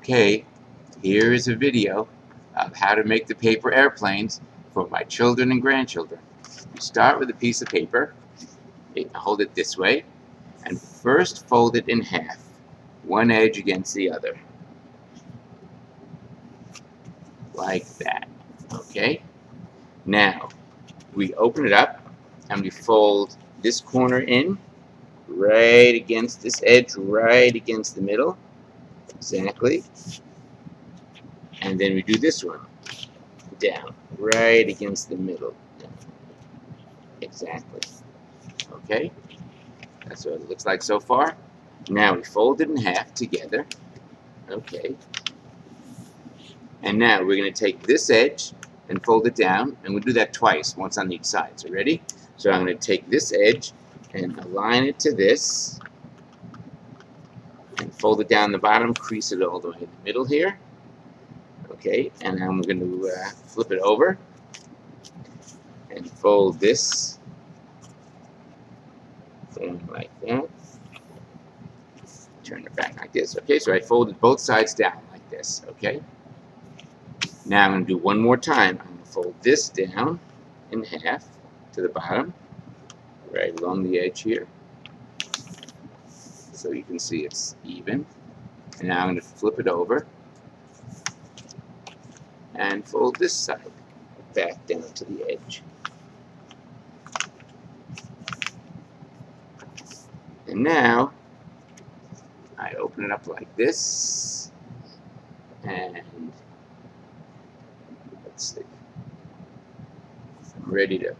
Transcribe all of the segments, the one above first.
Okay, here is a video of how to make the paper airplanes for my children and grandchildren. You start with a piece of paper, hold it this way, and first fold it in half, one edge against the other. Like that. Okay? Now, we open it up and we fold this corner in, right against this edge, right against the middle. Exactly. And then we do this one down, right against the middle. Exactly. Okay? That's what it looks like so far. Now we fold it in half together. Okay. And now we're going to take this edge and fold it down, and we'll do that twice, once on each side. So ready? So I'm going to take this edge and align it to this, and fold it down the bottom, crease it all the way in the middle here. Okay, and I'm going to flip it over and fold this thing like that. Turn it back like this. Okay, so I folded both sides down like this. Okay. Now I'm going to do one more time. I'm going to fold this down in half to the bottom, right along the edge here, so you can see it's even. And now I'm going to flip it over and fold this side back down to the edge. And now I open it up like this, and let's see, I'm ready to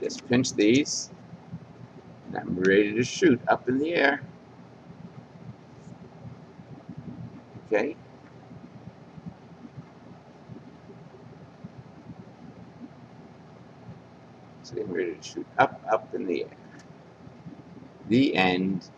just pinch these, and I'm ready to shoot up in the air. Okay. So I'm ready to shoot up in the air. The end.